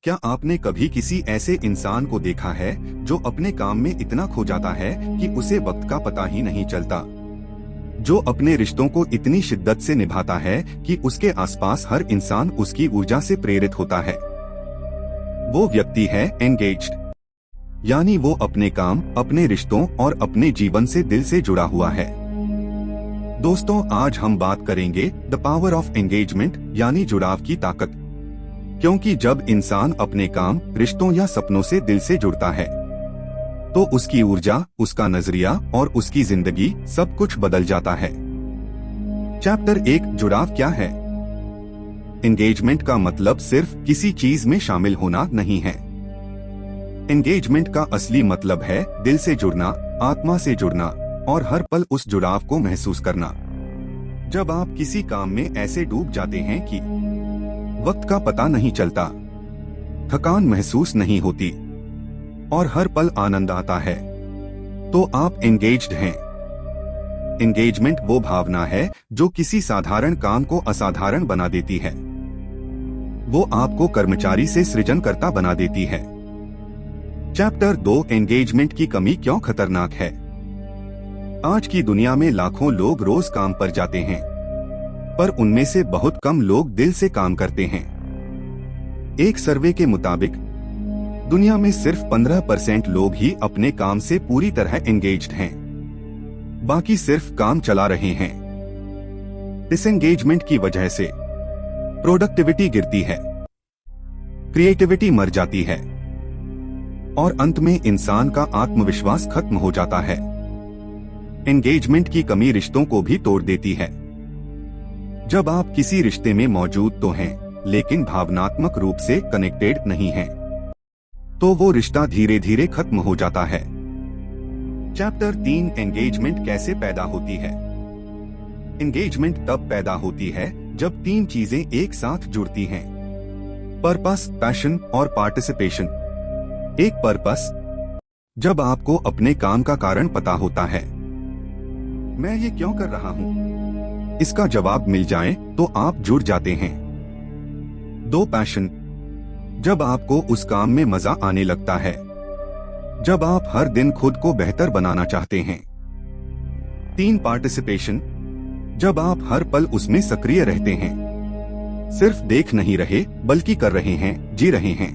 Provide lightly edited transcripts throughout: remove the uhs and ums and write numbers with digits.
क्या आपने कभी किसी ऐसे इंसान को देखा है जो अपने काम में इतना खो जाता है कि उसे वक्त का पता ही नहीं चलता? जो अपने रिश्तों को इतनी शिद्दत से निभाता है कि उसके आसपास हर इंसान उसकी ऊर्जा से प्रेरित होता है। वो व्यक्ति है एंगेज्ड, यानी वो अपने काम, अपने रिश्तों और अपने जीवन से दिल से जुड़ा हुआ है। दोस्तों, आज हम बात करेंगे द पावर ऑफ एंगेजमेंट यानी जुड़ाव की ताकत। क्योंकि जब इंसान अपने काम, रिश्तों या सपनों से दिल से जुड़ता है तो उसकी ऊर्जा, उसका नजरिया और उसकी जिंदगी सब कुछ बदल जाता है। चैप्टर 1, जुड़ाव क्या है? एंगेजमेंट का मतलब सिर्फ किसी चीज में शामिल होना नहीं है। एंगेजमेंट का असली मतलब है दिल से जुड़ना, आत्मा से जुड़ना और हर पल उस जुड़ाव को महसूस करना। जब आप किसी काम में ऐसे डूब जाते हैं कि वक्त का पता नहीं चलता, थकान महसूस नहीं होती और हर पल आनंद आता है, तो आप एंगेज्ड हैं। एंगेजमेंट वो भावना है जो किसी साधारण काम को असाधारण बना देती है। वो आपको कर्मचारी से सृजनकर्ता बना देती है। चैप्टर 2, एंगेजमेंट की कमी क्यों खतरनाक है? आज की दुनिया में लाखों लोग रोज काम पर जाते हैं, पर उनमें से बहुत कम लोग दिल से काम करते हैं। एक सर्वे के मुताबिक दुनिया में सिर्फ 15% लोग ही अपने काम से पूरी तरह एंगेज्ड हैं। बाकी सिर्फ काम चला रहे हैं। डिसएंगेजमेंट की वजह से प्रोडक्टिविटी गिरती है, क्रिएटिविटी मर जाती है और अंत में इंसान का आत्मविश्वास खत्म हो जाता है। एंगेजमेंट की कमी रिश्तों को भी तोड़ देती है। जब आप किसी रिश्ते में मौजूद तो हैं, लेकिन भावनात्मक रूप से कनेक्टेड नहीं हैं, तो वो रिश्ता धीरे धीरे खत्म हो जाता है। चैप्टर 3, एंगेजमेंट कैसे पैदा होती है? एंगेजमेंट तब पैदा होती है जब 3 चीजें एक साथ जुड़ती हैं: पर्पस, पैशन और पार्टिसिपेशन। एक पर्पस, जब आपको अपने काम का कारण पता होता है, मैं ये क्यों कर रहा हूँ, इसका जवाब मिल जाए तो आप जुड़ जाते हैं। 2, पैशन, जब आपको उस काम में मजा आने लगता है, जब आप हर दिन खुद को बेहतर बनाना चाहते हैं। 3, पार्टिसिपेशन, जब आप हर पल उसमें सक्रिय रहते हैं, सिर्फ देख नहीं रहे बल्कि कर रहे हैं, जी रहे हैं।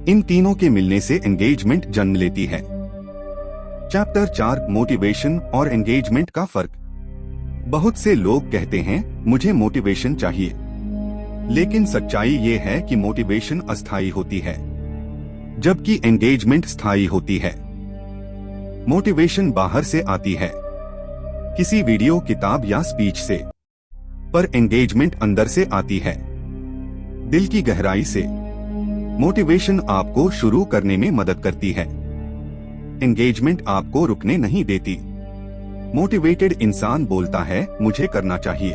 इन तीनों के मिलने से एंगेजमेंट जन्म लेती है। चैप्टर 4, मोटिवेशन और एंगेजमेंट का फर्क। बहुत से लोग कहते हैं मुझे मोटिवेशन चाहिए, लेकिन सच्चाई ये है कि मोटिवेशन अस्थायी होती है, जबकि एंगेजमेंट स्थायी होती है। मोटिवेशन बाहर से आती है, किसी वीडियो, किताब या स्पीच से, पर एंगेजमेंट अंदर से आती है, दिल की गहराई से। मोटिवेशन आपको शुरू करने में मदद करती है, एंगेजमेंट आपको रुकने नहीं देती। मोटिवेटेड इंसान बोलता है मुझे करना चाहिए,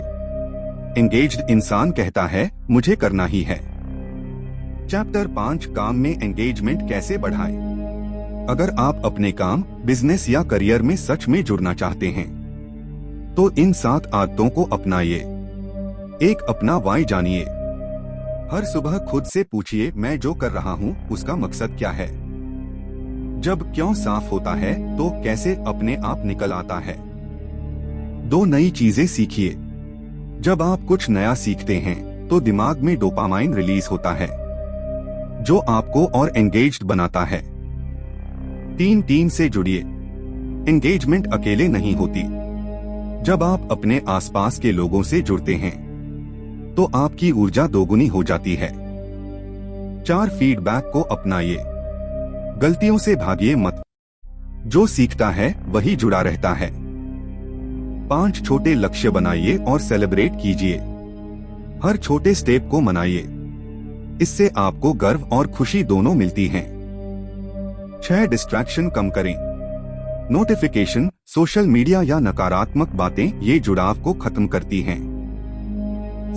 एंगेज्ड इंसान कहता है मुझे करना ही है। चैप्टर 5, काम में एंगेजमेंट कैसे बढ़ाएं? अगर आप अपने काम, बिजनेस या करियर में सच में जुड़ना चाहते हैं, तो इन 7 आदतों को अपनाइए। 1, अपना वाई जानिए। हर सुबह खुद से पूछिए, मैं जो कर रहा हूँ उसका मकसद क्या है? जब क्यों साफ होता है तो कैसे अपने आप निकल आता है। 2, नई चीजें सीखिए। जब आप कुछ नया सीखते हैं तो दिमाग में डोपामाइन रिलीज होता है, जो आपको और एंगेज्ड बनाता है। 3, टीम से जुड़िए। एंगेजमेंट अकेले नहीं होती। जब आप अपने आसपास के लोगों से जुड़ते हैं तो आपकी ऊर्जा दोगुनी हो जाती है। 4, फीडबैक को अपनाइए। गलतियों से भागिए मत, जो सीखता है वही जुड़ा रहता है। 5, छोटे लक्ष्य बनाइए और सेलिब्रेट कीजिए। हर छोटे स्टेप को मनाइए, इससे आपको गर्व और खुशी दोनों मिलती हैं। 6, डिस्ट्रैक्शन कम करें। नोटिफिकेशन, सोशल मीडिया या नकारात्मक बातें ये जुड़ाव को खत्म करती हैं।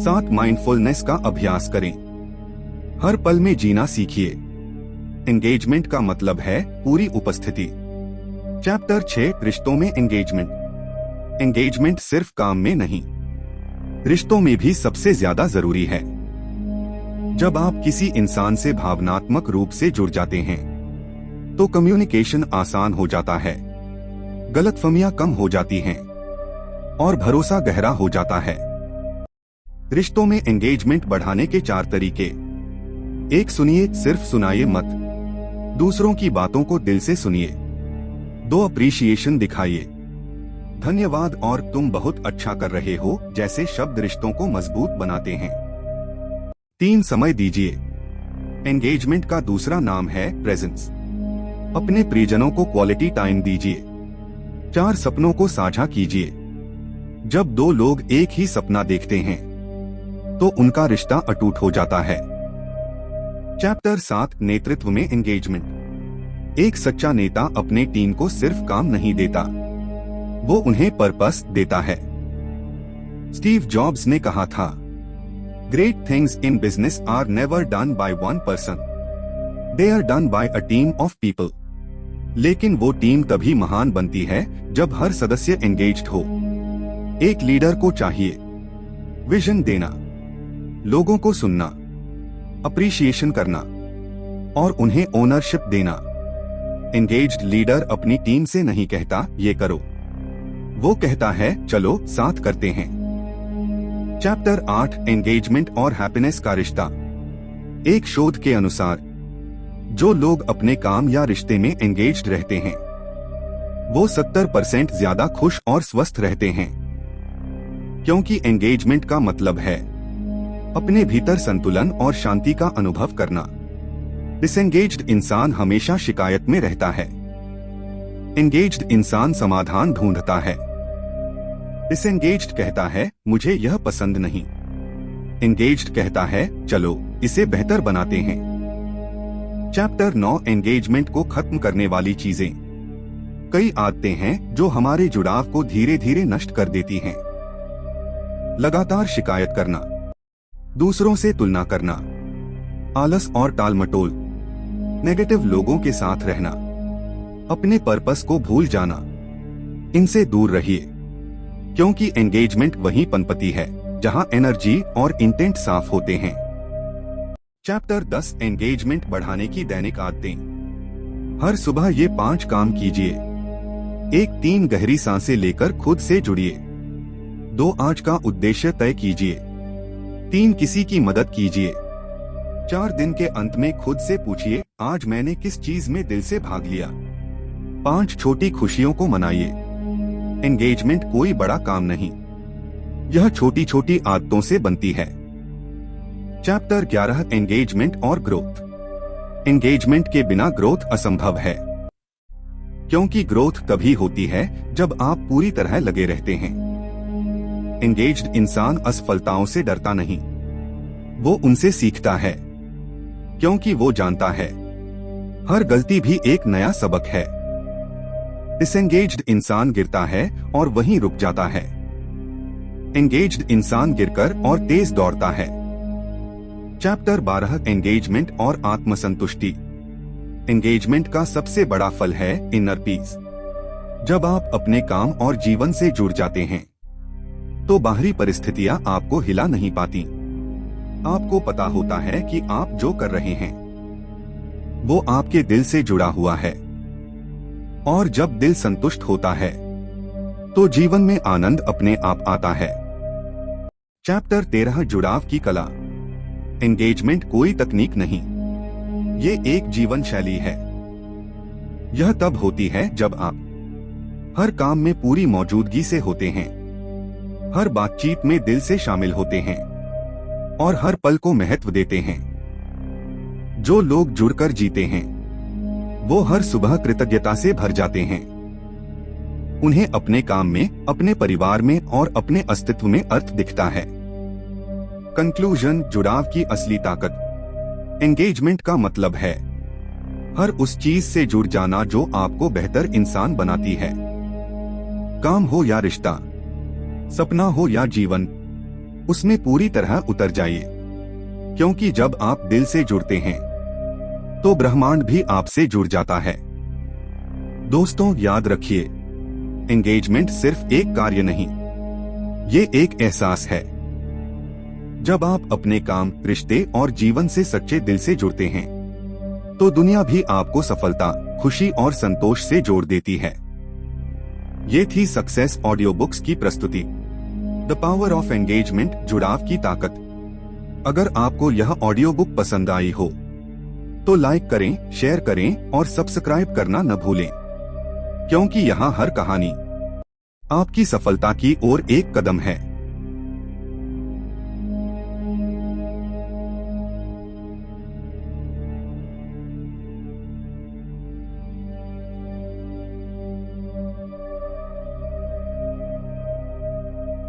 7, माइंडफुलनेस का अभ्यास करें। हर पल में जीना सीखिए। एंगेजमेंट का मतलब है पूरी उपस्थिति। चैप्टर 6, रिश्तों में एंगेजमेंट। एंगेजमेंट सिर्फ काम में नहीं, रिश्तों में भी सबसे ज्यादा जरूरी है। जब आप किसी इंसान से भावनात्मक रूप से जुड़ जाते हैं तो कम्युनिकेशन आसान हो जाता है, गलतफहमियां कम हो जाती हैं और भरोसा गहरा हो जाता है। रिश्तों में एंगेजमेंट बढ़ाने के 4 तरीके। 1. सुनिए, सिर्फ सुनाइए मत। दूसरों की बातों को दिल से सुनिए। 2. अप्रिशिएशन दिखाइए, धन्यवाद और तुम बहुत अच्छा कर रहे हो जैसे शब्द रिश्तों को मजबूत बनाते हैं। 3. समय दीजिए। एंगेजमेंट का दूसरा नाम है प्रेजेंस। अपने प्रियजनों को क्वालिटी टाइम दीजिए। 4. सपनों को साझा कीजिए। जब 2 लोग एक ही सपना देखते हैं तो उनका रिश्ता अटूट हो जाता है। चैप्टर 7, नेतृत्व में एंगेजमेंट। एक सच्चा नेता अपने टीम को सिर्फ काम नहीं देता, वो उन्हें पर्पस देता है। स्टीव जॉब्स ने कहा था, great things in business are never done by one person, they are done by a team of people. लेकिन वो टीम तभी महान बनती है जब हर सदस्य एंगेज्ड हो। एक लीडर को चाहिए विजन देना, लोगों को सुनना, अप्रिशिएशन करना और उन्हें ओनरशिप देना। एंगेज्ड लीडर अपनी टीम से नहीं कहता ये करो, वो कहता है चलो साथ करते हैं। चैप्टर 8, एंगेजमेंट और हैप्पीनेस का रिश्ता। एक शोध के अनुसार जो लोग अपने काम या रिश्ते में एंगेज्ड रहते हैं वो 70% ज्यादा खुश और स्वस्थ रहते हैं, क्योंकि एंगेजमेंट का मतलब है अपने भीतर संतुलन और शांति का अनुभव करना। डिसएंगेज्ड इंसान हमेशा शिकायत में रहता है, एंगेज्ड इंसान समाधान ढूंढता है। डिसएंगेज्ड कहता है मुझे यह पसंद नहीं, एंगेज्ड कहता है चलो इसे बेहतर बनाते हैं। चैप्टर 9, एंगेजमेंट को खत्म करने वाली चीजें। कई आदतें हैं जो हमारे जुड़ाव को धीरे धीरे नष्ट कर देती हैं। लगातार शिकायत करना, दूसरों से तुलना करना, आलस और टालमटोल, नेगेटिव लोगों के साथ रहना, अपने पर्पस को भूल जाना, इनसे दूर रहिए, क्योंकि एंगेजमेंट वही पनपती है जहां एनर्जी और इंटेंट साफ होते हैं। चैप्टर 10, एंगेजमेंट बढ़ाने की दैनिक आदतें। हर सुबह ये 5 काम कीजिए। 1. 3 गहरी सांसें लेकर खुद से जुड़िए। 2. आज का उद्देश्य तय कीजिए। 3. किसी की मदद कीजिए। 4. दिन के अंत में खुद से पूछिए आज मैंने किस चीज में दिल से भाग लिया। 5. छोटी खुशियों को मनाइए। एंगेजमेंट कोई बड़ा काम नहीं, यह छोटी छोटी आदतों से बनती है। चैप्टर 11, एंगेजमेंट और ग्रोथ। एंगेजमेंट के बिना ग्रोथ असंभव है, क्योंकि ग्रोथ तभी होती है जब आप पूरी तरह लगे रहते हैं। एंगेज्ड इंसान असफलताओं से डरता नहीं, वो उनसे सीखता है, क्योंकि वो जानता है हर गलती भी एक नया सबक है। डिसएंगेज्ड इंसान गिरता है और वहीं रुक जाता है, एंगेज्ड इंसान गिरकर और तेज दौड़ता है। चैप्टर 12, एंगेजमेंट और आत्मसंतुष्टि। एंगेजमेंट का सबसे बड़ा फल है इनर पीस। जब आप अपने काम और जीवन से जुड़ जाते हैं तो बाहरी परिस्थितियां आपको हिला नहीं पाती। आपको पता होता है कि आप जो कर रहे हैं वो आपके दिल से जुड़ा हुआ है, और जब दिल संतुष्ट होता है तो जीवन में आनंद अपने आप आता है। चैप्टर 13, जुड़ाव की कला। एंगेजमेंट कोई तकनीक नहीं, ये एक जीवन शैली है। यह तब होती है जब आप हर काम में पूरी मौजूदगी से होते हैं, हर बातचीत में दिल से शामिल होते हैं और हर पल को महत्व देते हैं। जो लोग जुड़कर जीते हैं वो हर सुबह कृतज्ञता से भर जाते हैं। उन्हें अपने काम में, अपने परिवार में और अपने अस्तित्व में अर्थ दिखता है। कंक्लूजन, जुड़ाव की असली ताकत। एंगेजमेंट का मतलब है हर उस चीज से जुड़ जाना जो आपको बेहतर इंसान बनाती है। काम हो या रिश्ता, सपना हो या जीवन, उसमें पूरी तरह उतर जाइए, क्योंकि जब आप दिल से जुड़ते हैं तो ब्रह्मांड भी आपसे जुड़ जाता है। दोस्तों, याद रखिए, एंगेजमेंट सिर्फ एक कार्य नहीं, ये एक एहसास है। जब आप अपने काम, रिश्ते और जीवन से सच्चे दिल से जुड़ते हैं, तो दुनिया भी आपको सफलता, खुशी और संतोष से जोड़ देती है। ये थी सक्सेस ऑडियो बुक्स की प्रस्तुति, द पावर ऑफ एंगेजमेंट, जुड़ाव की ताकत। अगर आपको यह ऑडियो बुक पसंद आई हो तो लाइक करें, शेयर करें और सब्सक्राइब करना न भूलें, क्योंकि यहाँ हर कहानी आपकी सफलता की ओर एक कदम है।